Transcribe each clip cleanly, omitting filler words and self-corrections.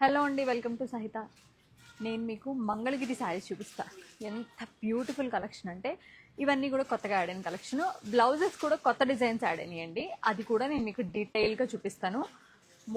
Hello అండి, welcome to సహిత. నేను మీకు మంగళగిరి శారీస్ చూపిస్తా. ఎంత బ్యూటిఫుల్ కలెక్షన్ అంటే ఇవన్నీ కూడా కొత్తగా యాడ్ అయిన కలెక్షన్. బ్లౌజెస్ కూడా కొత్త డిజైన్స్ యాడ్ అయినాయండి. అది కూడా నేను మీకు డీటెయిల్గా చూపిస్తాను.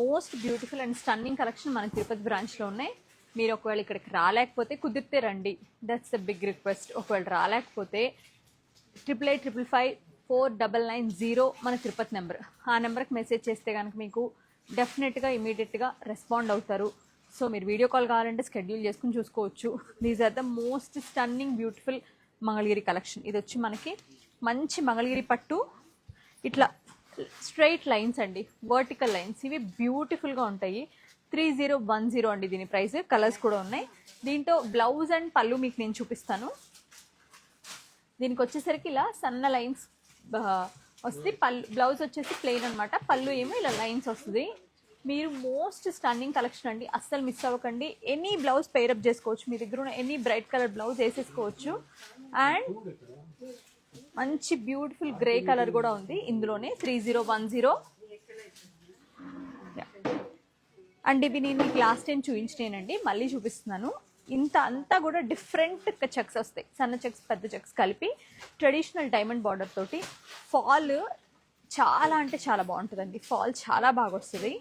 Most beautiful and stunning collection మన తిరుపతి బ్రాంచ్లో ఉన్నాయి. మీరు ఒకవేళ ఇక్కడికి రాలేకపోతే కుదిరితే రండి, దట్స్ ద బిగ్ రిక్వెస్ట్. ఒకవేళ రాలేకపోతే 8855549990 మన తిరుపతి నెంబర్. ఆ నెంబర్కి మెసేజ్ చేస్తే కనుక మీకు డెఫినెట్గా ఇమీడియట్గా రెస్పాండ్ అవుతారు. సో మీరు వీడియో కాల్ కావాలంటే స్కెడ్యూల్ చేసుకుని చూసుకోవచ్చు. These are the most stunning beautiful Mangalagiri collection. ఇది వచ్చి మనకి మంచి మంగళగిరి పట్టు, ఇట్లా స్ట్రైట్ లైన్స్ అండి, వర్టికల్ లైన్స్. ఇవి బ్యూటిఫుల్గా ఉంటాయి. 3010 అండి దీని ప్రైస్. కలర్స్ కూడా ఉన్నాయి. దీంట్లో బ్లౌజ్ అండ్ పళ్ళు మీకు నేను చూపిస్తాను. దీనికి వచ్చేసరికి ఇలా సన్న లైన్స్ వస్తుంది. పళ్ళు బ్లౌజ్ వచ్చేసి ప్లెయిన్ అనమాట, పళ్ళు ఏమో ఇలా లైన్స్ వస్తుంది. మీరు మోస్ట్ స్టన్నింగ్ కలెక్షన్ అండి, అస్సలు మిస్ అవ్వకండి. ఎనీ బ్లౌజ్ పేరప్ చేసుకోవచ్చు, మీ దగ్గర ఉన్న ఎనీ బ్రైట్ కలర్ బ్లౌజ్ వేసేసుకోవచ్చు. అండ్ మంచి బ్యూటిఫుల్ గ్రే కలర్ కూడా ఉంది ఇందులోనే, 3010. అండ్ ఇవి నేను మీకు లాస్ట్ టైం చూపించినానండి, మళ్ళీ చూపిస్తున్నాను. అంతా కూడా డిఫరెంట్ చెక్స్ వస్తాయి, సన్న చెక్స్ పెద్ద చెక్స్ కలిపి ట్రెడిషనల్ డైమండ్ బార్డర్ తోటి. ఫాల్ చాలా అంటే చాలా బాగుంటుందండి, ఫాల్ చాలా బాగా వస్తుంది.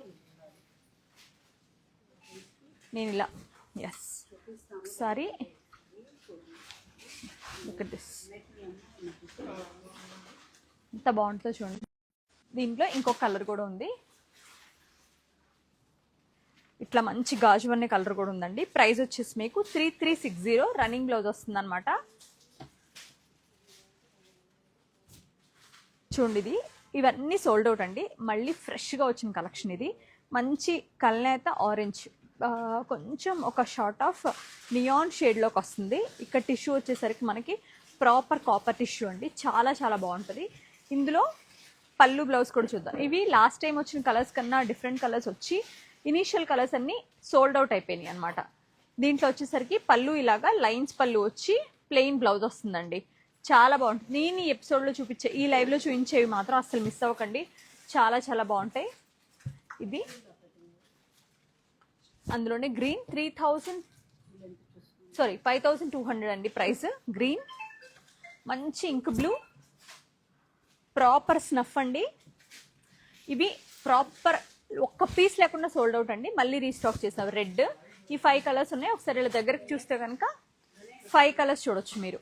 నేను ఇలా ఒకసారి ఎంత బాగుంటుందో చూడండి. దీంట్లో ఇంకొక కలర్ కూడా ఉంది, ఇట్లా మంచి గాజు అనే కలర్ కూడా ఉందండి. ప్రైస్ వచ్చేసి మీకు 3360 రన్నింగ్ బ్లౌజ్ వస్తుంది అనమాట. చూడండి, ఇవన్నీ సోల్డ్ అవుట్ అండి, మళ్ళీ ఫ్రెష్గా వచ్చిన కలెక్షన్. ఇది మంచి కల్నేత ఆరెంజ్, కొంచెం ఒక షార్ట్ ఆఫ్ నియాన్ షేడ్లోకి వస్తుంది. ఇక్కడ టిష్యూ వచ్చేసరికి మనకి ప్రాపర్ కాపర్ టిష్యూ అండి, చాలా చాలా బాగుంటుంది. ఇందులో పళ్ళు బ్లౌజ్ కూడా చూద్దాం. ఇవి లాస్ట్ టైం వచ్చిన కలర్స్ కన్నా డిఫరెంట్ కలర్స్ వచ్చి ఇనీషియల్ కలర్స్ అన్నీ సోల్డ్ అవుట్ అయిపోయినాయి అనమాట. దీంట్లో వచ్చేసరికి పళ్ళు ఇలాగా లైన్స్ పళ్ళు వచ్చి ప్లెయిన్ బ్లౌజ్ వస్తుందండి, చాలా బాగుంటుంది. నేను ఈ ఎపిసోడ్లో చూపించే, ఈ లైవ్లో చూపించేవి మాత్రం అస్సలు మిస్ అవ్వకండి, చాలా చాలా బాగుంటాయి. ఇది అందులోనే గ్రీన్ 5200 అండి ప్రైస్. గ్రీన్, మంచి ఇంక్ బ్లూ, ప్రాపర్ స్నఫ్ అండి. ఇవి ప్రాపర్ ఒక్క పీస్ లేకుండా సోల్డ్ అవుట్ అండి, మళ్ళీ రీస్టాక్ చేసాం. రెడ్, ఈ 5 కలర్స్ ఉన్నాయి. ఒకసారి ఇలా దగ్గరకు చూస్తే కనుక 5 కలర్స్ చూడొచ్చు మీరు.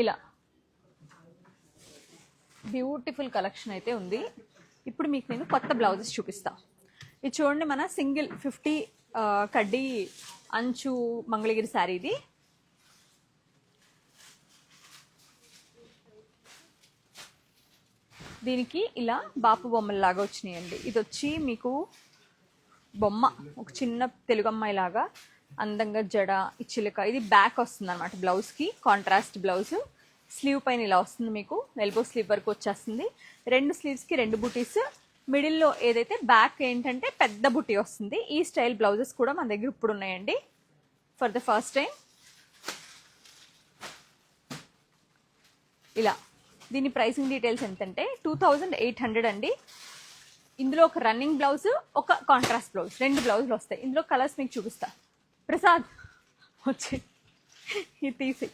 ఇలా బ్యూటిఫుల్ కలెక్షన్ అయితే ఉంది. ఇప్పుడు మీకు నేను కొత్త బ్లౌజెస్ చూపిస్తా. ఇది చూడండి, మన సింగిల్ 50 కడ్డీ అంచు మంగళగిరి శారీ. ఇది దీనికి ఇలా బాపు బొమ్మల్లాగా వచ్చినాయండి. ఇది వచ్చి మీకు బొమ్మ, ఒక చిన్న తెలుగు అమ్మాయి లాగా అందంగా జడ, ఈ చిలుక. ఇది బ్యాక్ వస్తుంది అనమాట బ్లౌజ్కి, కాంట్రాస్ట్ బ్లౌజ్. స్లీవ్ పైన ఇలా వస్తుంది, మీకు ఎల్బో స్లీవ్ వరకు వచ్చేస్తుంది. 2 స్లీవ్స్కి 2 బుటీస్, మిడిల్లో ఏదైతే బ్యాక్ ఏంటంటే పెద్ద బుటీ వస్తుంది. ఈ స్టైల్ బ్లౌజెస్ కూడా మన దగ్గర ఇప్పుడు ఉన్నాయండి ఫర్ ద ఫస్ట్ టైం. ఇలా దీని ప్రైసింగ్ డీటెయిల్స్ ఎంతంటే 2800 అండి. ఇందులో ఒక రన్నింగ్ బ్లౌజ్, ఒక కాంట్రాస్ట్ బ్లౌజ్, 2 బ్లౌజులు వస్తాయి. ఇందులో కలర్స్ మీకు చూపిస్తా. ప్రసాద్ వచ్చి ఇది తీసి,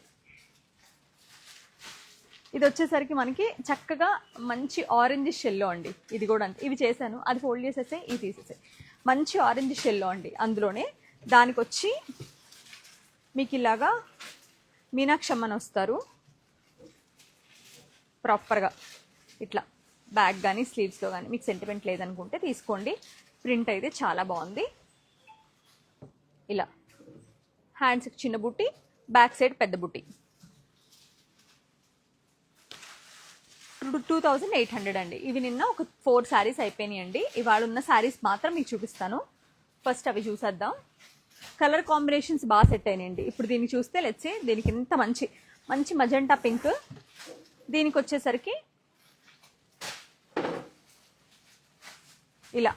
ఇది వచ్చేసరికి మనకి చక్కగా మంచి ఆరెంజ్ షెల్లో అండి. ఇది కూడా అంతే, ఇవి చేశాను, అది ఫోల్డ్ చేసేసే, ఇది తీసేసే. మంచి ఆరెంజ్ షెల్లో అండి. అందులోనే దానికి వచ్చి మీకు ఇలాగా మీనాక్షమ్మని వస్తారు ప్రాపర్గా. ఇట్లా బ్యాక్ కానీ స్లీవ్స్లో కానీ మీకు సెంటిమెంట్ లేదనుకుంటే తీసుకోండి. ప్రింట్ అయితే చాలా బాగుంది. ఇలా హ్యాండ్స్కి చిన్న బుట్టి, బ్యాక్ సైడ్ పెద్ద బుట్టి. 2800 అండి. ఇవి నిన్న ఒక 4 శారీస్ అయిపోయినాయి అండి. ఇవాళ ఉన్న శారీస్ మాత్రం మీకు చూపిస్తాను. ఫస్ట్ అవి చూసేద్దాం. కలర్ కాంబినేషన్స్ బాగా సెట్ అయినాయండి. ఇప్పుడు దీన్ని చూస్తే లెట్స్, దీనికి ఇంత మంచి మంచి మజంటా పింక్, దీనికి వచ్చేసరికి ఇలా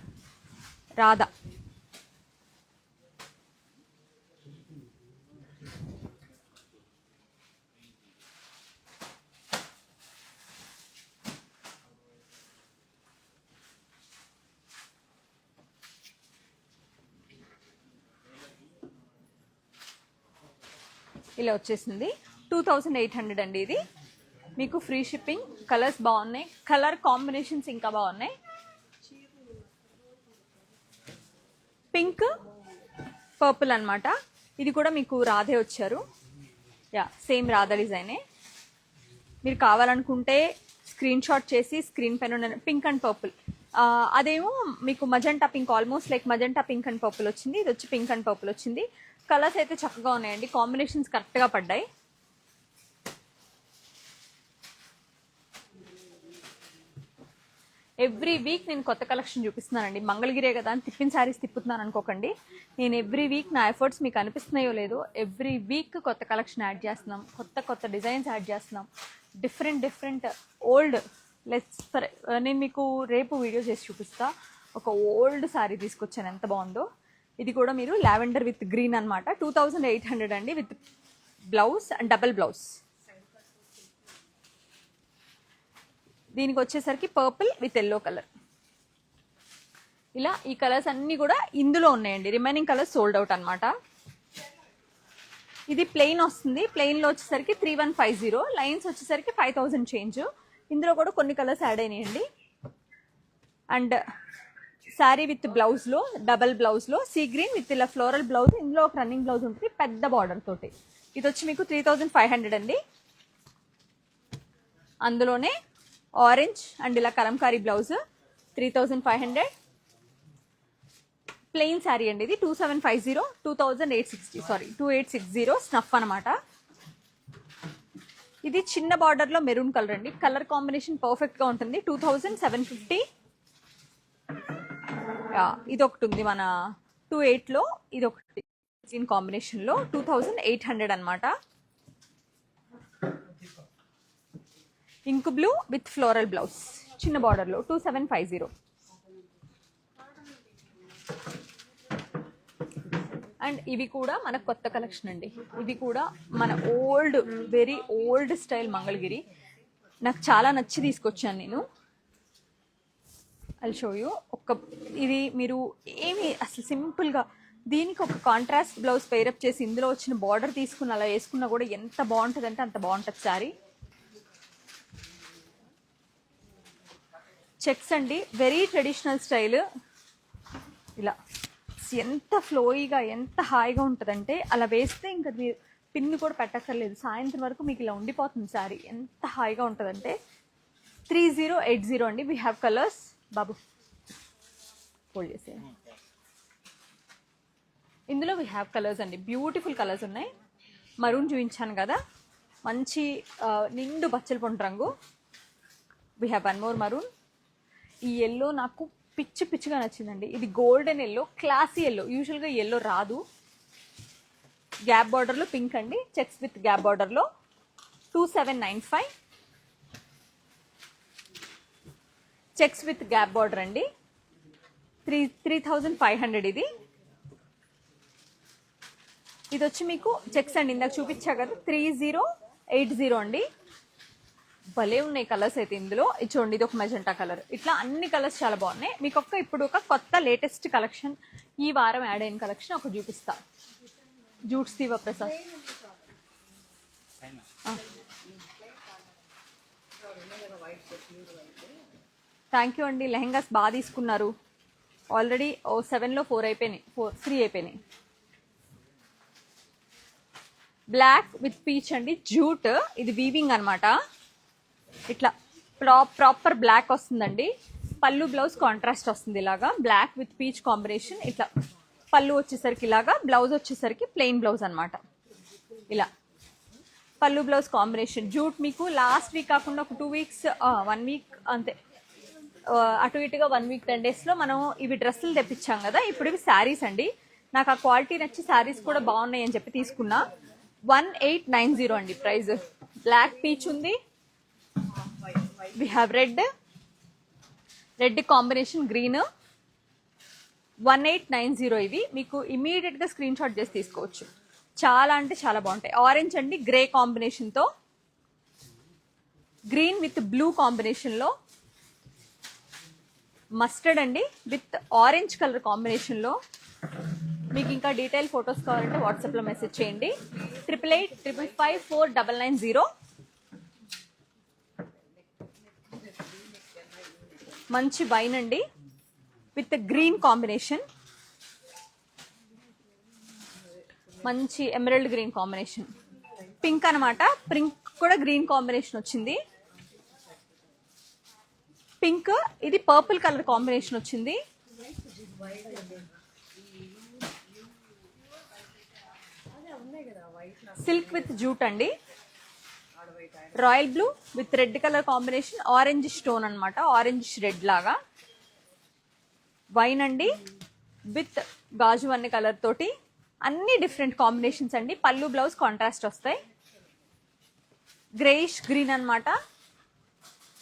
రాధా, ఇలా వచ్చేసింది. 2800 అండి ఇది. మీకు ఫ్రీ షిప్పింగ్. కలర్స్ బాగున్నాయి, కలర్ కాంబినేషన్స్ ఇంకా బాగున్నాయి. పింక్ పర్పుల్ అన్నమాట. ఇది కూడా మీకు రాధే వచ్చారు. యా, సేమ్ రాధా డిజైనే. మీరు కావాలనుకుంటే స్క్రీన్ షాట్ చేసి స్క్రీన్ పైన ఉన్న పింక్ అండ్ పర్పుల్, అదేమో మీకు magenta pink, almost like magenta pink and purple వచ్చింది. ఇది వచ్చి పింక్ అండ్ పర్పుల్ వచ్చింది. కలర్స్ అయితే చక్కగా ఉన్నాయండి, కాంబినేషన్స్ కరెక్ట్గా పడ్డాయి. ఎవ్రీ వీక్ నేను కొత్త కలెక్షన్ చూపిస్తున్నానండి. మంగళగిరే కదా అని తిప్పిన శారీస్ తిప్పుతున్నాను అనుకోకండి. నేను ఎవ్రీ వీక్ నా ఎఫర్ట్స్ మీకు అనిపిస్తున్నాయో లేదో, ఎవ్రీ వీక్ కొత్త కలెక్షన్ యాడ్ చేస్తున్నాం, కొత్త డిజైన్స్ యాడ్ చేస్తున్నాం. డిఫరెంట్ ఓల్డ్ నేను మీకు రేపు వీడియో చేసి చూపిస్తా. ఒక ఓల్డ్ శారీ తీసుకొచ్చాను, ఎంత బాగుందో. ఇది కూడా మీరు లావెండర్ విత్ గ్రీన్ అనమాట. 2800 అండి, with blouse and double blouse. దీనికి వచ్చేసరికి పర్పుల్ విత్ ఎల్లో కలర్. ఇలా ఈ కలర్స్ అన్నీ కూడా ఇందులో ఉన్నాయండి. రిమైనింగ్ కలర్స్ సోల్డ్ అవుట్ అనమాట. ఇది ప్లెయిన్ వస్తుంది. ప్లెయిన్లో వచ్చేసరికి 3150, లైన్స్ వచ్చేసరికి 5000 చేంజ్. ఇందులో కూడా కొన్ని కలర్స్ యాడ్ అయినాయండి. అండ్ శారీ విత్ బ్లౌజ్లో, డబల్ బ్లౌజ్లో సీ గ్రీన్ విత్ ఇలా ఫ్లోరల్ బ్లౌజ్. ఇందులో ఒక రన్నింగ్ బ్లౌజ్ ఉంటుంది పెద్ద బార్డర్ తోటి. ఇది వచ్చి మీకు 3500 అండి. అందులోనే ఆరెంజ్ అండ్ ఇలా కలంకారీ బ్లౌజ్ 3500. ప్లెయిన్ శారీ అండి ఇది. 2750, 2860 స్నఫ్ అనమాట. ఇది చిన్న బార్డర్ లో మెరూన్ కలర్ అండి. కలర్ కాంబినేషన్ పర్ఫెక్ట్ గా ఉంటుంది. 2750. ఇది ఒకటి ఉంది మన 28 లో, ఇది ఒకటి గ్రీన్ కాంబినేషన్ లో 2800 అనమాట. Ink blue with floral blouse చిన్న బార్డర్ లో 2750. అండ్ ఇవి కూడా మన కొత్త కలెక్షన్ అండి. ఇది కూడా మన old, very old style Mangalagiri. నాకు చాలా నచ్చి తీసుకొచ్చాను నేను. I'll show you. ఇది మీరు ఏమి అసలు సింపుల్గా దీనికి ఒక కాంట్రాస్ట్ బ్లౌజ్ పేరప్ చేసి ఇందులో వచ్చిన బార్డర్ తీసుకుని అలా వేసుకున్నా కూడా ఎంత బాగుంటుంది అంటే అంత బాగుంటుంది శారీ. చెక్స్ అండి, వెరీ ట్రెడిషనల్ స్టైల్. ఇలా ఎంత ఫ్లోయిగా, ఎంత హాయిగా ఉంటుందంటే అలా వేస్తే ఇంకా మీరు పిన్ కూడా పెట్టక్కర్లేదు. సాయంత్రం వరకు మీకు ఇలా ఉండిపోతుంది శారీ. ఎంత హాయిగా ఉంటుందంటే 3080 అండి. We have colours. Babu fold చేసే. ఇందులో వీ హ్యావ్ కలర్స్ అండి, బ్యూటిఫుల్ కలర్స్ ఉన్నాయి. మరూన్ చూపించాను కదా, మంచి నిండు బచ్చల పొండు రంగు. We have one more maroon. ఈ ఎల్లో నాకు పిచ్చిగా నచ్చిందండి. ఇది గోల్డెన్ ఎల్లో, క్లాసీ ఎల్లో. యూజువల్గా ఎల్లో రాదు. గ్యాప్ బార్డర్లో పింక్ అండి, చెక్స్ విత్ గ్యాప్ బార్డర్లో 2795. చెక్స్ విత్ గ్యాప్ బార్డర్ అండి 3500. ఇది వచ్చి మీకు చెక్స్ అండి, ఇందాక చూపించా కదా 3080 అండి. భలే ఉన్నాయి కలర్స్ అయితే ఇందులో. ఇది చూడండి, ఇది ఒక మెజెంటా కలర్. ఇట్లా అన్ని కలర్స్ చాలా బాగున్నాయి. మీకు ఇప్పుడు ఒక కొత్త లేటెస్ట్ కలెక్షన్, ఈ వారం యాడ్ అయిన కలెక్షన్ ఒక చూపిస్తా. జూట్స్ శివ ప్రసాద్. థ్యాంక్ యూ అండి. లెహెంగాస్ బాగా తీసుకున్నారు. ఆల్రెడీ 7లో 4 అయిపోయినాయి, 3 అయిపోయినాయి. బ్లాక్ విత్ పీచ్ అండి, జూట్. ఇది వీవింగ్ అనమాట. ఇట్లా ప్రాపర్ బ్లాక్ వస్తుందండి. పళ్ళు బ్లౌజ్ కాంట్రాస్ట్ వస్తుంది ఇలాగా, బ్లాక్ విత్ పీచ్ కాంబినేషన్. ఇట్లా పళ్ళు వచ్చేసరికి ఇలాగా, బ్లౌజ్ వచ్చేసరికి ప్లెయిన్ బ్లౌజ్ అనమాట. ఇలా పళ్ళు బ్లౌజ్ కాంబినేషన్. జూట్ మీకు లాస్ట్ వీక్ కాకుండా ఒక 2 వీక్స్, 1 వీక్ అంతే, అటు ఇటుగా 1 వీక్ 10 డేస్లో మనం ఇవి డ్రెస్సులు తెప్పించాం కదా. ఇప్పుడు ఇవి శారీస్ అండి. నాకు ఆ క్వాలిటీ నచ్చి శారీస్ కూడా బాగున్నాయి అని చెప్పి తీసుకున్నా. 1890 అండి ప్రైస్. బ్లాక్ పీచ్ ఉంది. We have red combination, green. 1890. ఇవి మీకు ఇమీడియట్గా స్క్రీన్ షాట్ చేసి తీసుకోవచ్చు. చాలా అంటే చాలా బాగుంటాయి. ఆరెంజ్ అండి, గ్రే కాంబినేషన్తో, గ్రీన్ విత్ బ్లూ కాంబినేషన్లో, మస్టర్డ్ అండి విత్ ఆరెంజ్ కలర్ కాంబినేషన్లో. మీకు ఇంకా డీటెయిల్ ఫొటోస్ కావాలంటే వాట్సాప్లో మెసేజ్ చేయండి. 8885554990. మంచి వైన్ అండి విత్ గ్రీన్ కాంబినేషన్, మంచి ఎమరల్డ్ గ్రీన్ కాంబినేషన్, పింక్ అనమాట. పింక్ కూడా గ్రీన్ కాంబినేషన్ వచ్చింది. పింక్ ఇది పర్పుల్ కలర్ కాంబినేషన్ వచ్చింది. సిల్క్ విత్ జూట్ అండి. Royal blue with red colour combination, orange stone అనమాట, ఆరెంజ్ రెడ్ లాగా. వైన్ అండి విత్ గాజు అన్ని కలర్ తోటి, అన్ని డిఫరెంట్ కాంబినేషన్స్ అండి. పళ్ళు బ్లౌజ్ కాంట్రాస్ట్ వస్తాయి. గ్రేయిష్ గ్రీన్ అనమాట.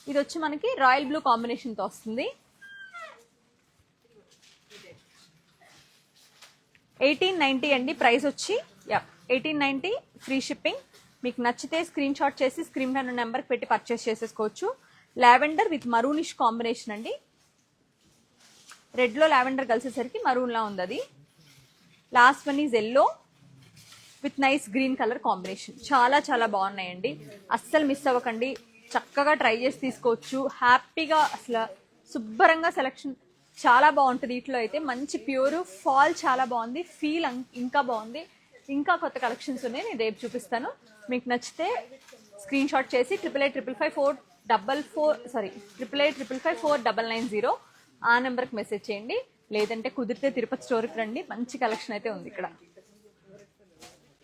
ఇది వచ్చి మనకి రాయల్ బ్లూ కాంబినేషన్తో వస్తుంది. 1890 అండి ప్రైస్ వచ్చి. 1890 ఫ్రీ షిప్పింగ్. మీకు నచ్చితే స్క్రీన్ షాట్ చేసి స్క్రీన్ పైన నెంబర్కి పెట్టి పర్చేస్ చేసేసుకోవచ్చు. లావెండర్ విత్ మరూనిష్ కాంబినేషన్ అండి. రెడ్లో లావెండర్ కలిసేసరికి మరూన్లా ఉంది అది. Last one is yellow with nice green colour combination. చాలా చాలా బాగున్నాయండి, అస్సలు మిస్ అవ్వకండి. చక్కగా ట్రై చేసి తీసుకోవచ్చు హ్యాపీగా. అసలు శుభ్రంగా సెలెక్షన్ చాలా బాగుంటుంది. వీటిలో అయితే మంచి ప్యూర్ ఫాల్ చాలా బాగుంది, ఫీల్ ఇంకా బాగుంది. ఇంకా కొత్త కలెక్షన్స్ ఉన్నాయి, నేను రేపు చూపిస్తాను. మీకు నచ్చితే స్క్రీన్ షాట్ చేసి 88555490 ఆ నెంబర్కి మెసేజ్ చేయండి. లేదంటే కుదిరితే తిరుపతి స్టోర్కి రండి, మంచి కలెక్షన్ అయితే ఉంది ఇక్కడ.